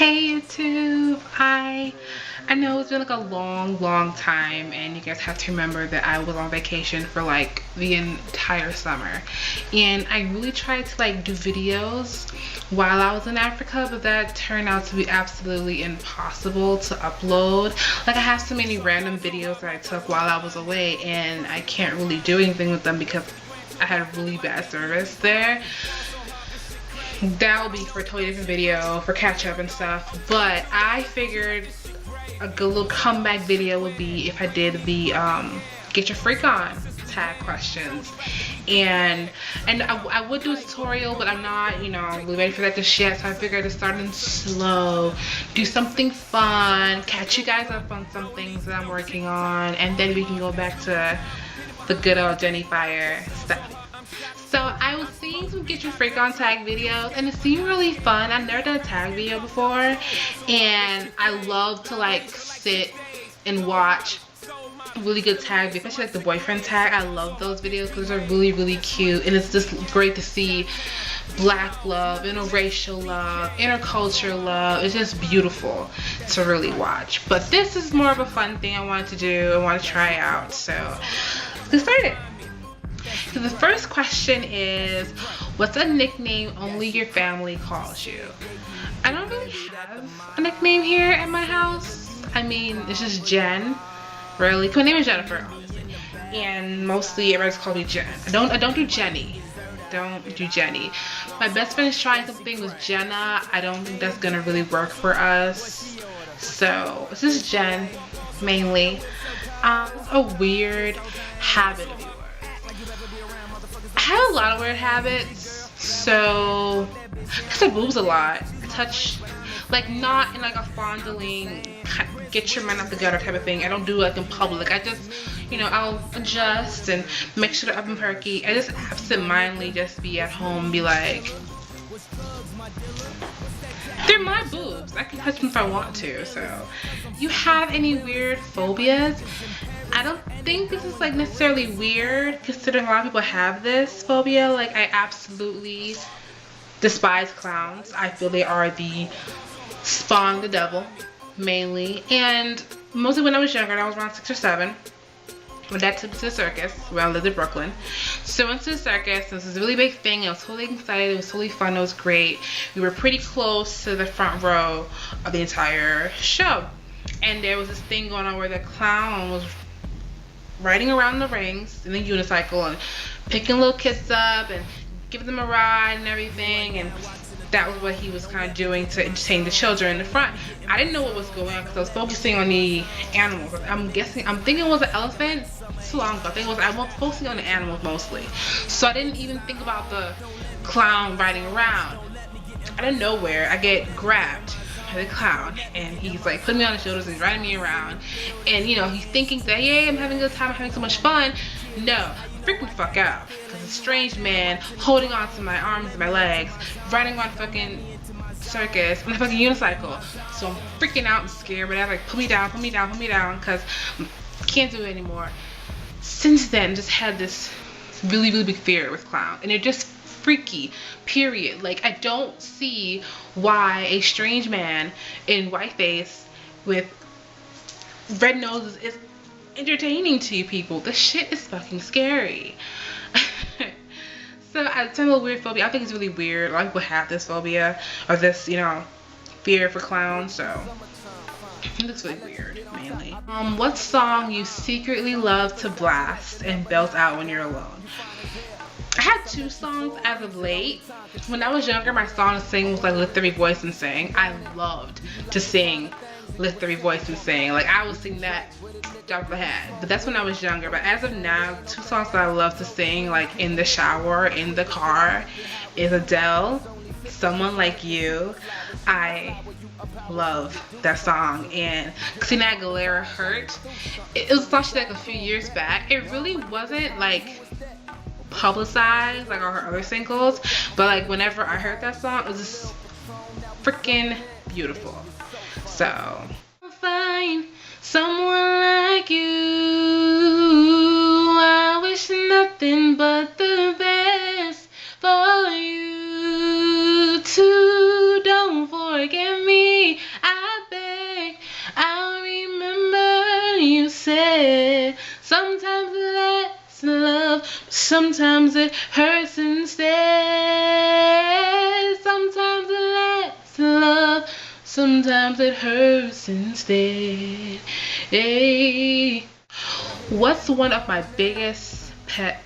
Hey YouTube, I know it's been like a long time, and you guys have to remember that I was on vacation for like the entire summer, and I really tried to like do videos while I was in Africa, but that turned out to be absolutely impossible to upload. Like, I have so many random videos that I took while I was away, and I can't really do anything with them because I had really bad service there. That'll be for a totally different video for catch up and stuff, but I figured a good little comeback video would be if I did the get your freak on tag questions, and I would do a tutorial, but I'm not, you know, really ready for that just yet, so I figured to start in slow, do something fun, catch you guys up on some things that I'm working on, and then we can go back to the good old Jenny Fire stuff. So I was seeing some get your freak on tag videos, and it seemed really fun. I've never done a tag video before, and I love to like sit and watch really good tag videos, especially like the boyfriend tag. I love those videos because they're really cute, and it's just great to see black love, interracial love, intercultural love. It's just beautiful to really watch. But this is more of a fun thing I wanted to do. I want to try out, so let's get started. So the first question is, what's a nickname only your family calls you? I don't really have a nickname here at my house. I mean, it's just Jen, really. My name is Jennifer, obviously, and mostly everybody's called me Jen. I don't do Jenny. Don't do Jenny. My best friend is trying something with Jenna. I don't think that's gonna really work for us. So it's just Jen, mainly. A weird habit of yours. I have a lot of weird habits. So I touch boobs a lot. I touch, like, not in like a fondling, get your mind out the gutter type of thing. I don't do it like in public. I just, you know, I'll adjust and make sure they're up and perky. I just absent-mindedly just be at home and be like, they're my boobs. I can touch them if I want to. So, you have any weird phobias? I don't think this is like necessarily weird, considering a lot of people have this phobia. Like, I absolutely despise clowns. I feel they are the spawn of the devil, mainly. And mostly when I was younger, I was around 6 or 7. My dad took me to the circus where I lived in Brooklyn. So I went to the circus. This was a really big thing. I was totally excited. It was totally fun. It was great. We were pretty close to the front row of the entire show. And there was this thing going on where the clown was riding around the rings in the unicycle and picking little kids up and giving them a ride and everything, and that was what he was kind of doing to entertain the children in the front. I didn't know what was going on because I was focusing on the animals. I'm thinking it was an elephant. Too long ago. I was focusing on the animals mostly, so I didn't even think about the clown riding around. Out of nowhere, I get grabbed by the clown, and he's like putting me on his shoulders and riding me around, and you know, he's thinking that, yeah, I'm having a good time, I'm having so much fun. No, freaking the fuck out, because a strange man holding on to my arms and my legs, riding around fucking circus on a fucking unicycle. So I'm freaking out and scared, but I'm like, put me down, because I can't do it anymore. Since then, just had this really big fear with clowns, and they're just freaky, period. Like, I don't see why a strange man in white face with red noses is entertaining to you people. This shit is fucking scary. So I tell you a weird phobia. I think it's really weird. A lot of people have this phobia or this, you know, fear for clowns. So it looks really weird, mainly. What song you secretly love to blast and belt out when you're alone? I had 2 songs as of late. When I was younger, my song to sing was like lift every voice and sing. I loved to sing lift every voice and sing. Like, I would sing that off the head. But that's when I was younger. But as of now, 2 songs that I love to sing, like in the shower, in the car, is Adele, Someone Like You. I love that song. And Christina Aguilera, Hurt. It was launched like a few years back. It really wasn't like publicized like all her other singles, but like whenever I heard that song, it was just freaking beautiful. So I'll find someone like you. I wish nothing but the best for you too. Don't forget me. Sometimes it hurts instead. Sometimes it lasts in love. Sometimes it hurts instead. Hey. What's one of my biggest pet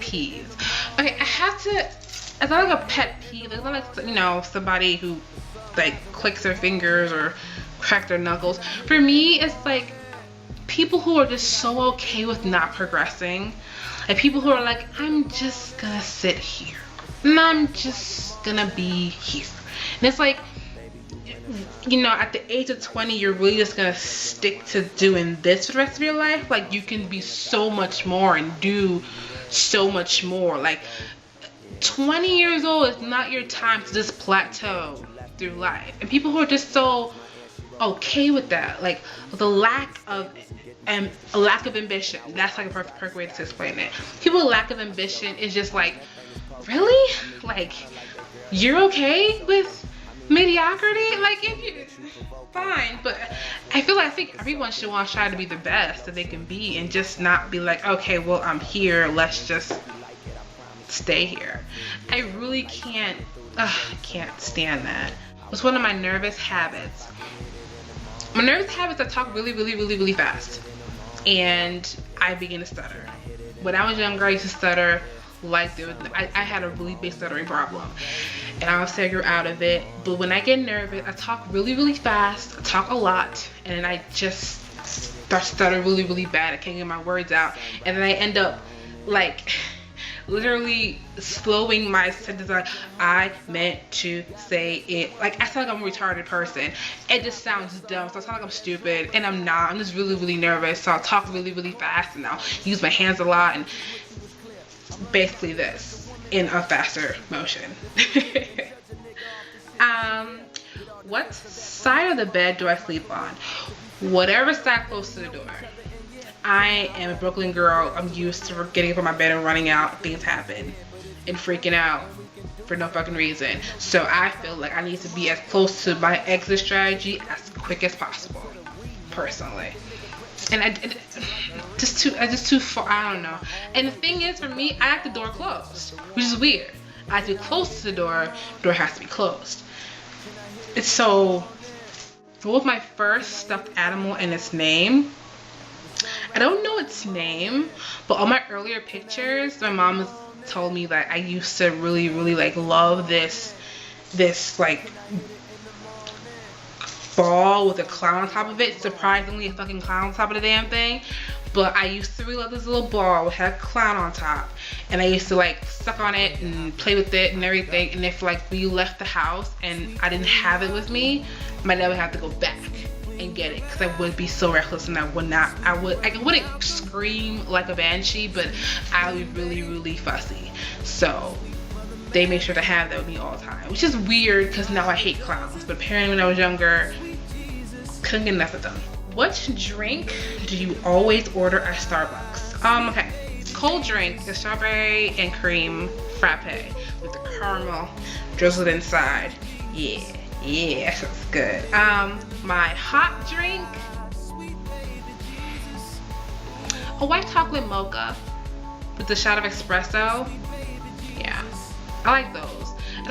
peeves? Okay, I have to. It's not like a pet peeve. It's not like, you know, somebody who like clicks their fingers or crack their knuckles. For me, it's like people who are just so okay with not progressing. Like people who are like, I'm just gonna sit here and I'm just gonna be here. And it's like, you know, at the age of 20, you're really just gonna stick to doing this for the rest of your life. Like you can be so much more and do so much more. Like 20 years old is not your time to just plateau through life. And people who are just so okay with that, like the lack of ambition. That's like a perfect way to explain it. People with lack of ambition is just like, really? Like you're okay with mediocrity? Like if you fine, but I think everyone should want to try to be the best that they can be and just not be like, okay, well, I'm here, let's just stay here. I really can't stand that. It's one of my nervous habits. My nervous habits, I talk really fast and I begin to stutter. When I was younger, I used to stutter like I had a really big stuttering problem, and I'll figure out of it. But when I get nervous, I talk really fast, I talk a lot, and then I just start stutter really bad. I can't get my words out, and then I end up like literally slowing my sentence. Like, I meant to say it. Like I sound like I'm a retarded person. It just sounds dumb, so I sound like I'm stupid, and I'm not. I'm just really nervous, so I'll talk really fast, and I'll use my hands a lot, and basically this in a faster motion. What side of the bed do I sleep on? Whatever side close to the door. I am a Brooklyn girl. I'm used to getting up on my bed and running out. Things happen and freaking out for no fucking reason. So I feel like I need to be as close to my exit strategy as quick as possible, personally. And I just too far. I don't know. And the thing is, for me, I like the door closed, which is weird. I feel close to the door has to be closed. It's so. What was my first stuffed animal and its name? I don't know its name, but all my earlier pictures, my mom has told me that I used to really like love this like ball with a clown on top of it. Surprisingly, a fucking clown on top of the damn thing. But I used to really love this little ball with a clown on top, and I used to like suck on it and play with it and everything. And if like we left the house and I didn't have it with me, my dad would have to go back and get it, because I would be so reckless, and I wouldn't scream like a banshee, but I would be really fussy. So they make sure to have that with me all the time, which is weird because now I hate clowns, but apparently when I was younger, couldn't get enough of them. What drink do you always order at Starbucks? Okay, cold drink is strawberry and cream frappe with the caramel drizzled inside. Yeah, that's good. My hot drink, a white chocolate mocha with a shot of espresso. Yeah, I like those.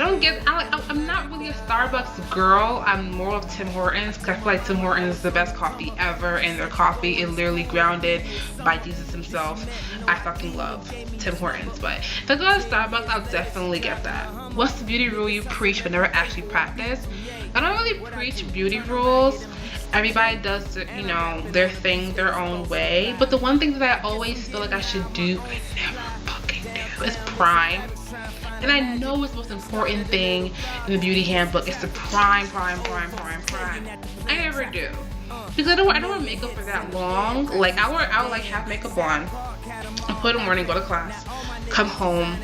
I'm not really a Starbucks girl. I'm more of Tim Hortons, because I feel like Tim Hortons is the best coffee ever, and their coffee is literally grounded by Jesus himself. I fucking love Tim Hortons, but if I go to Starbucks, I'll definitely get that. What's the beauty rule you preach but never actually practice? I don't really preach beauty rules. Everybody does, you know, their thing their own way, but the one thing that I always feel like I should do, I never fucking do, is prime. And I know it's the most important thing in the beauty handbook. It's the prime. I never do, because I don't wear makeup for that long. Like I would like have makeup on, I put it in the morning, go to class, come home,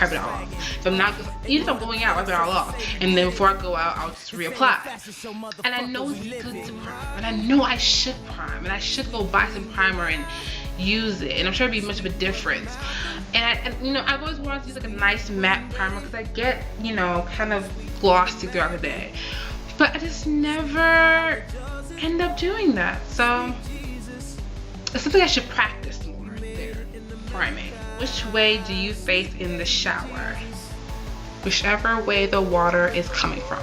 wipe it all off. If I'm not, even if I'm going out, wipe it all off. And then before I go out, I'll just reapply. And I know it's good to prime, and I know I should prime, and I should go buy some primer and use it, and I'm sure it'd be much of a difference. And you know, I've always wanted to use like a nice matte primer, because I get, you know, kind of glossy throughout the day, but I just never end up doing that. So it's something I should practice more there, priming. which way do you face in the shower? Whichever way the water is coming from.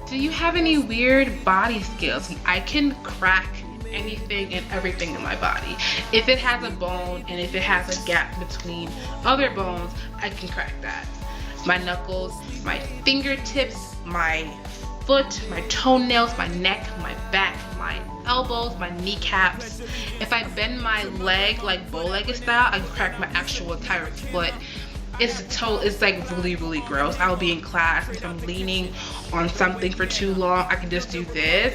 Do you have any weird body skills? I can crack anything and everything in my body. If it has a bone and if it has a gap between other bones, I can crack that. My knuckles, my fingertips, my foot, my toenails, my neck, my back, my elbows, my kneecaps. If I bend my leg like bow-legged style, I can crack my actual entire foot. It's like really gross. I'll be in class, if I'm leaning on something for too long, I can just do this.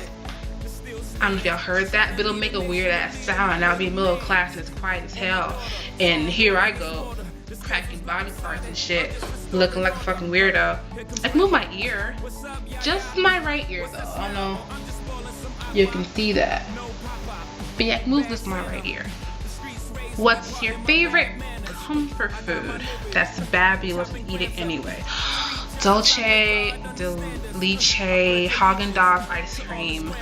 I don't know if y'all heard that, but it'll make a weird ass sound, and I'll be in the middle of class and it's quiet as hell, and here I go cracking body parts and shit, looking like a fucking weirdo. I can move my ear, just my right ear though. I don't know you can see that, but yeah, I can move this my right ear. What's your favorite comfort food that's bad but you love to eat it anyway? Dulce de leche, Haagen-Dazs ice cream,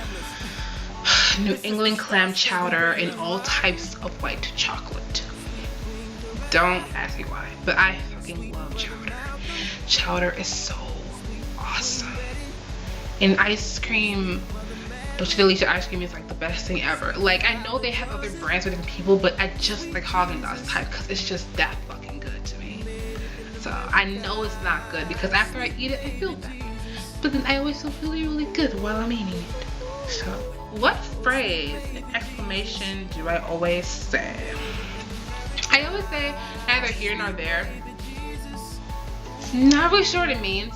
New England clam chowder, and all types of white chocolate. Don't ask me why, but I fucking love chowder. Chowder is so awesome. And ice cream, Dulce de leche ice cream is like the best thing ever. Like, I know they have other brands with different people, but I just like Haagen-Dazs type because it's just that fucking good to me. So I know it's not good because after I eat it, I feel better. But then I always feel really good while I'm eating it. So, what phrase and exclamation do I always say? I always say neither here nor there. Not really sure what it means.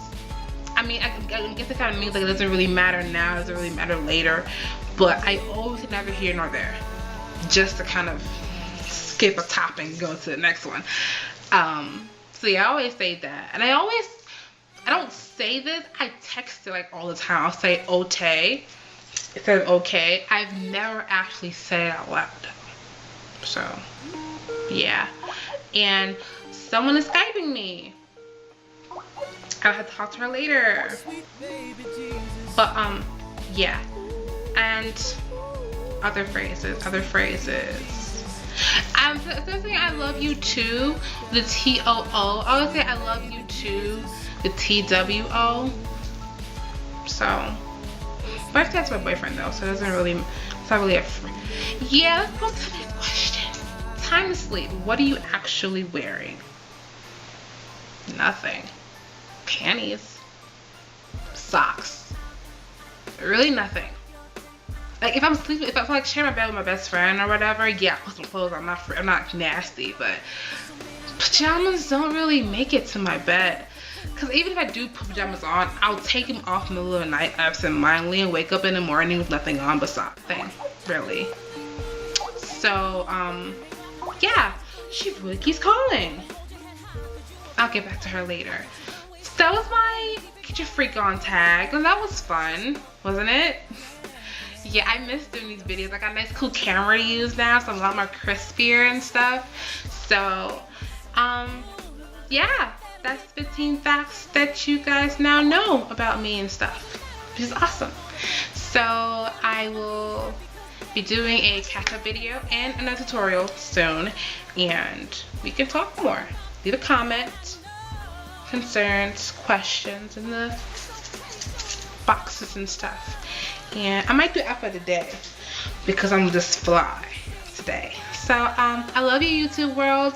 I mean, I guess it kind of means like it doesn't really matter now, it doesn't really matter later. But I always say neither here nor there, just to kind of skip a topic and go to the next one. So yeah, I always say that. And I don't say this, I text it like all the time. I'll say ote instead of okay. I've never actually said it out loud. So yeah. And someone is Skyping me. I'll have to talk to her later. But yeah. And other phrases. Instead of saying I love you too, the T-O-O, I would say I love you too, the T-W-O. So, but that's my boyfriend though, so it's not really a yeah, let's go to the next question. Time to sleep. What are you actually wearing? Nothing. Panties. Socks. Really nothing. Like if I'm sleeping, if I'm like sharing my bed with my best friend or whatever, yeah, put some clothes. I'm not nasty, but pajamas don't really make it to my bed. Cause even if I do put pajamas on, I'll take them off in the middle of the night absentmindedly and wake up in the morning with nothing on but something, really. So yeah, she really keeps calling. I'll get back to her later. So that was my Get Your Freak On tag, and that was fun, wasn't it? Yeah, I miss doing these videos. I got a nice cool camera to use now, so I'm a lot more crispier and stuff. So, yeah, that's 15 facts that you guys now know about me and stuff, which is awesome. So, I will be doing a catch-up video and another tutorial soon, and we can talk more. Leave a comment, concerns, questions in the boxes and stuff. And I might do aqua today because I'm just fly today. So I love you, YouTube world.